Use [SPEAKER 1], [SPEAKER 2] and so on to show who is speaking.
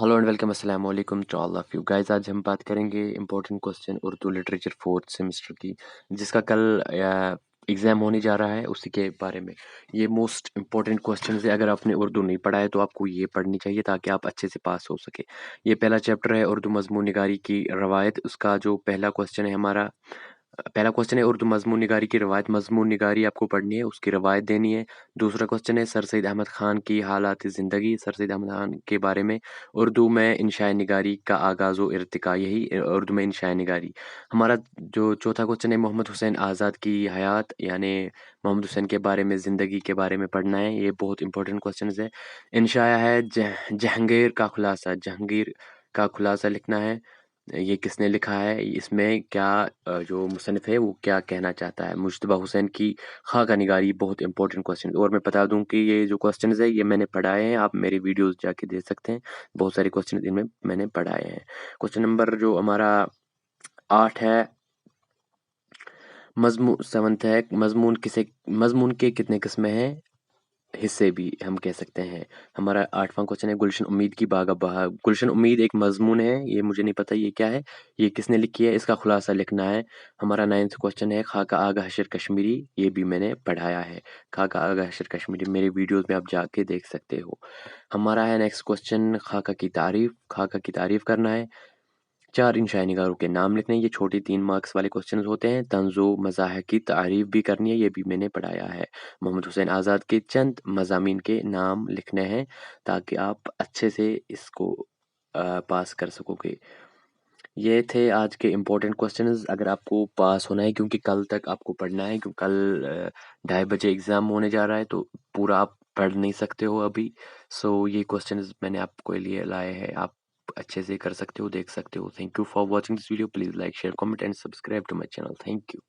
[SPEAKER 1] Hello and welcome अस्सलाम वालेकुम to all of you guys. आज हम बात करेंगे important question Urdu literature fourth semester की, जिसका कल एग्ज़ाम होने जा रहा है, उसी के बारे में। ये मोस्ट इम्पोर्टेंट क्वेश्चन है। अगर आपने उर्दू नहीं पढ़ा है तो आपको ये पढ़नी चाहिए ताकि आप अच्छे से पास हो सके। ये पहला चैप्टर है उर्दू मज़मून निगारी की रवायत। उसका जो पहला क्वेश्चन है हमारा, पहला क्वेश्चन है उर्दू मज़मून निगारी की रवायत। मज़मून निगारी आपको पढ़नी है, उसकी रवायत देनी है। दूसरा क्वेश्चन है सर सैयद अहमद ख़ान की हालात ज़िंदगी। सर सैयद अहमद ख़ान के बारे में उर्दू में इंशाए निगारी का आगाज़ व इर्तिका, यही उर्दू में इंशाए निगारी। हमारा जो चौथा क्वेश्चन है मोहम्मद हुसैन आज़ाद की हयात, यानी मोहम्मद हुसैन के बारे में, ज़िंदगी के बारे में पढ़ना है। ये बहुत इंपॉर्टेंट क्वेश्चन है। इंशाया है जहांगीर का खुलासा, जहांगीर का खुलासा लिखना है। ये किसने लिखा है, इसमें क्या जो मुसन्निफ़ है वो क्या कहना चाहता है। मुज्तबा हुसैन की खाका निगारी बहुत इंपॉर्टेंट क्वेश्चन। और मैं बता दूं कि ये जो क्वेश्चंस है ये मैंने पढ़ाए हैं, आप मेरे वीडियोस जाके देख सकते हैं। बहुत सारे क्वेश्चन इनमें मैंने पढ़ाए हैं। क्वेश्चन नंबर जो हमारा 8 है, मजमून 7th है, मजमून के कितने किस्में हैं, हिस्से भी हम कह सकते हैं। हमारा 8वां क्वेश्चन है गुलशन उम्मीद की बागा बहार। गुलशन उम्मीद एक मजमून है, ये मुझे नहीं पता ये क्या है, ये किसने लिखी है, इसका खुलासा लिखना है। हमारा 9th क्वेश्चन है खाका आगा हशर कश्मीरी, ये भी मैंने पढ़ाया है। खाका आगा हशर कश्मीरी मेरे वीडियोस में आप जाके देख सकते हो। हमारा है नेक्स्ट क्वेश्चन खाका की तारीफ। खाका की तारीफ करना है। 4 इंशाई निगारों के नाम लिखने हैं, ये छोटे 3 मार्क्स वाले क्वेश्चंस होते हैं। तंज़ो मज़ाहिर की तारीफ भी करनी है, ये भी मैंने पढ़ाया है। मोहम्मद हुसैन आज़ाद के चंद मज़ामीन के नाम लिखने हैं ताकि आप अच्छे से इसको पास कर सकोगे। ये थे आज के इम्पोर्टेंट क्वेश्चंस। अगर आपको पास होना है, क्योंकि कल तक आपको पढ़ना है, क्योंकि कल 2:30 बजे एग्ज़ाम होने जा रहा है, तो पूरा आप पढ़ नहीं सकते हो अभी। सो ये क्वेश्चंस मैंने आपके लिए लाए हैं, आप अच्छे से कर सकते हो, देख सकते हो। Thank you for watching this video. Please like share comment and subscribe to my channel. Thank you.